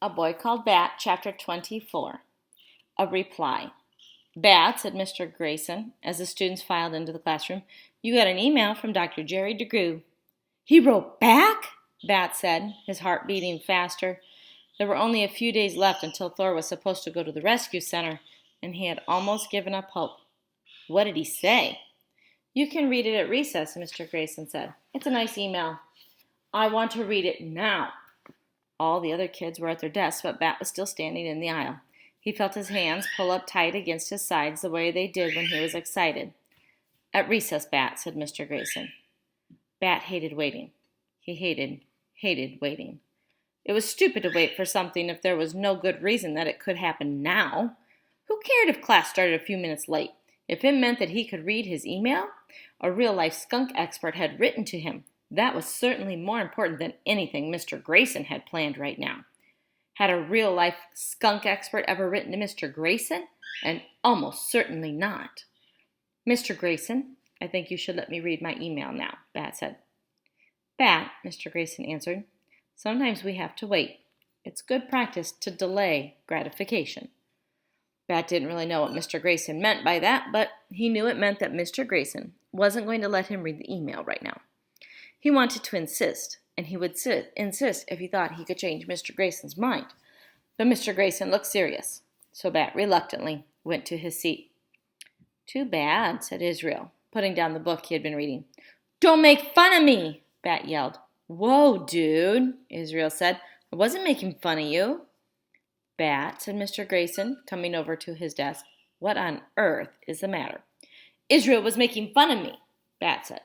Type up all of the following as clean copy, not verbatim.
A Boy Called Bat, Chapter 24. A Reply. Bat, said Mr. Grayson, as the students filed into the classroom, you got an email from Dr. Jerry DeGrue. He wrote back? Bat said, his heart beating faster. There were only a few days left until Thor was supposed to go to the rescue center, and he had almost given up hope. What did he say? You can read it at recess, Mr. Grayson said. It's a nice email. I want to read it now. All the other kids were at their desks, but Bat was still standing in the aisle. He felt his hands pull up tight against his sides the way they did when he was excited. At recess, Bat, said Mr. Grayson. Bat hated waiting. He hated waiting. It was stupid to wait for something if there was no good reason that it could happen now. Who cared if class started a few minutes late? If it meant that he could read his email, a real-life skunk expert had written to him. That was certainly more important than anything Mr. Grayson had planned right now. Had a real-life skunk expert ever written to Mr. Grayson? And almost certainly not. Mr. Grayson, I think you should let me read my email now, Bat said. Bat, Mr. Grayson answered, sometimes we have to wait. It's good practice to delay gratification. Bat didn't really know what Mr. Grayson meant by that, but he knew it meant that Mr. Grayson wasn't going to let him read the email right now. He wanted to insist, and he would insist if he thought he could change Mr. Grayson's mind. But Mr. Grayson looked serious, so Bat reluctantly went to his seat. Too bad, said Israel, putting down the book he had been reading. Don't make fun of me, Bat yelled. Whoa, dude, Israel said. I wasn't making fun of you. Bat, said Mr. Grayson, coming over to his desk. What on earth is the matter? Israel was making fun of me, Bat said.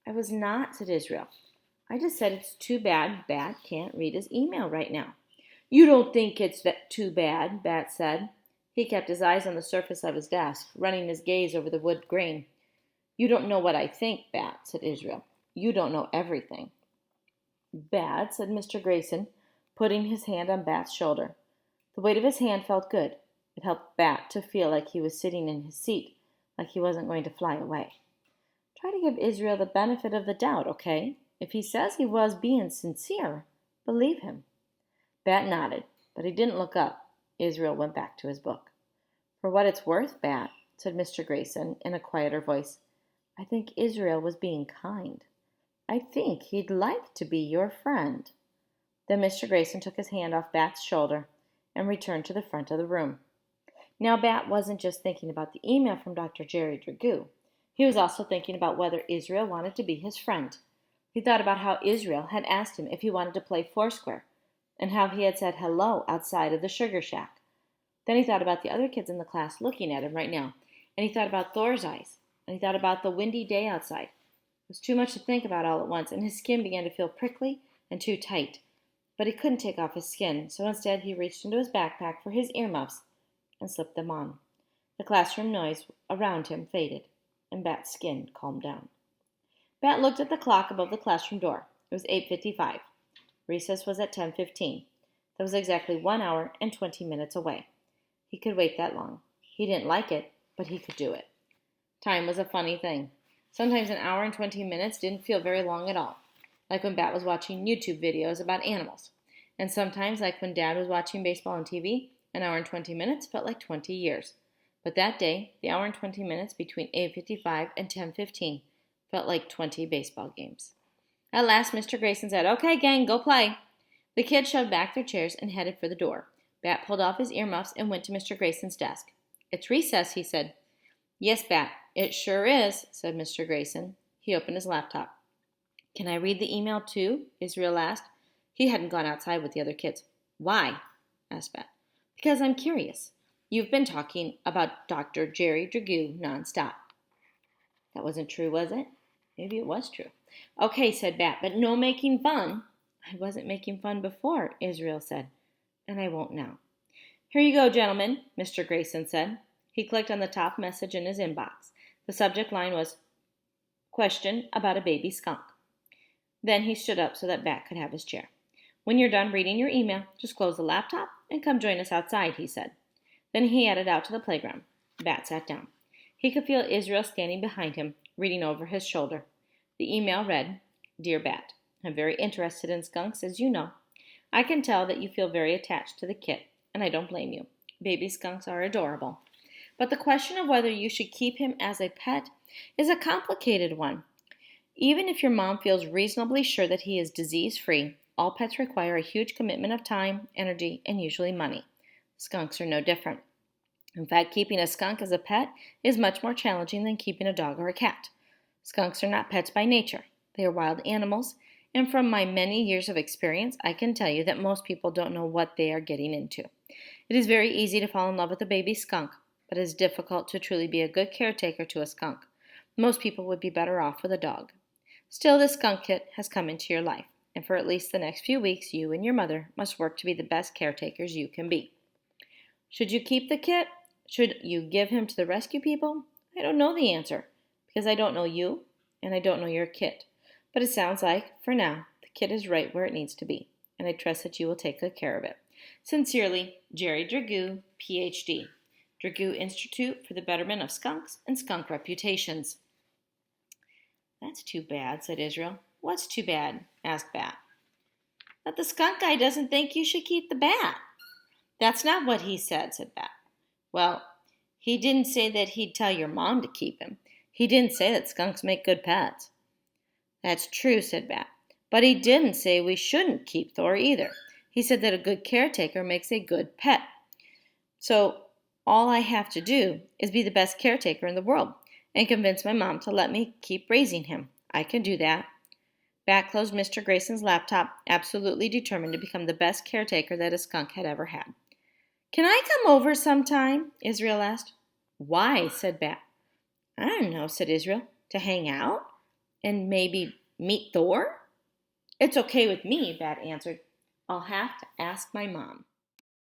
I was not, said Israel. I just said it's too bad Bat can't read his email right now. You don't think it's too bad, Bat said. He kept his eyes on the surface of his desk, running his gaze over the wood grain. You don't know what I think, Bat, said Israel. You don't know everything. Bat, said Mr. Grayson, putting his hand on Bat's shoulder. The weight of his hand felt good. It helped Bat to feel like he was sitting in his seat, like he wasn't going to fly away. Try to give Israel the benefit of the doubt, okay? If he says he was being sincere, believe him. Bat nodded, but he didn't look up. Israel went back to his book. For what it's worth, Bat, said Mr. Grayson in a quieter voice, I think Israel was being kind. I think he'd like to be your friend. Then Mr. Grayson took his hand off Bat's shoulder and returned to the front of the room. Now Bat wasn't just thinking about the email from Dr. Jerry DeGrue. He was also thinking about whether Israel wanted to be his friend. He thought about how Israel had asked him if he wanted to play Foursquare, and how he had said hello outside of the sugar shack. Then he thought about the other kids in the class looking at him right now, and he thought about Thor's eyes, and he thought about the windy day outside. It was too much to think about all at once, and his skin began to feel prickly and too tight. But he couldn't take off his skin, so instead he reached into his backpack for his earmuffs and slipped them on. The classroom noise around him faded, and Bat's skin calmed down. Bat looked at the clock above the classroom door. It was 8:55. Recess was at 10:15. That was exactly 1 hour and 20 minutes away. He could wait that long. He didn't like it, but he could do it. Time was a funny thing. Sometimes an hour and 20 minutes didn't feel very long at all, like when Bat was watching YouTube videos about animals. And sometimes, like when Dad was watching baseball on TV, an hour and 20 minutes felt like 20 years. But that day, the hour and 20 minutes between 8:55 and 10:15 felt like 20 baseball games. At last, Mr. Grayson said, Okay, gang, go play. The kids shoved back their chairs and headed for the door. Bat pulled off his earmuffs and went to Mr. Grayson's desk. It's recess, he said. Yes, Bat, it sure is, said Mr. Grayson. He opened his laptop. Can I read the email too? Israel asked. He hadn't gone outside with the other kids. Why? Asked Bat. Because I'm curious. You've been talking about Dr. Jerry DeGrue nonstop. That wasn't true, was it? Maybe it was true. Okay, said Bat, but no making fun. I wasn't making fun before, Israel said, and I won't now. Here you go, gentlemen, Mr. Grayson said. He clicked on the top message in his inbox. The subject line was, Question about a baby skunk. Then he stood up so that Bat could have his chair. When you're done reading your email, just close the laptop and come join us outside, he said. Then he headed out to the playground. Bat sat down. He could feel Israel standing behind him, reading over his shoulder. The email read, Dear Bat, I'm very interested in skunks, as you know. I can tell that you feel very attached to the kit, and I don't blame you. Baby skunks are adorable. But the question of whether you should keep him as a pet is a complicated one. Even if your mom feels reasonably sure that he is disease-free, all pets require a huge commitment of time, energy, and usually money. Skunks are no different. In fact, keeping a skunk as a pet is much more challenging than keeping a dog or a cat. Skunks are not pets by nature. They are wild animals, and from my many years of experience, I can tell you that most people don't know what they are getting into. It is very easy to fall in love with a baby skunk, but it is difficult to truly be a good caretaker to a skunk. Most people would be better off with a dog. Still, this skunk kit has come into your life, and for at least the next few weeks, you and your mother must work to be the best caretakers you can be. Should you keep the kit? Should you give him to the rescue people? I don't know the answer, because I don't know you, and I don't know your kit. But it sounds like, for now, the kit is right where it needs to be, and I trust that you will take good care of it. Sincerely, Jerry Dragoo, Ph.D., Dragoo Institute for the Betterment of Skunks and Skunk Reputations. That's too bad, said Israel. What's too bad? Asked Bat. That the skunk guy doesn't think you should keep the bat. That's not what he said Bat. Well, he didn't say that he'd tell your mom to keep him. He didn't say that skunks make good pets. That's true, said Bat. But he didn't say we shouldn't keep Thor either. He said that a good caretaker makes a good pet. So all I have to do is be the best caretaker in the world and convince my mom to let me keep raising him. I can do that. Bat closed Mr. Grayson's laptop, absolutely determined to become the best caretaker that a skunk had ever had. Can I come over sometime? Israel asked. Why? Said Bat. I don't know, said Israel. To hang out? And maybe meet Thor? It's okay with me, Bat answered. I'll have to ask my mom.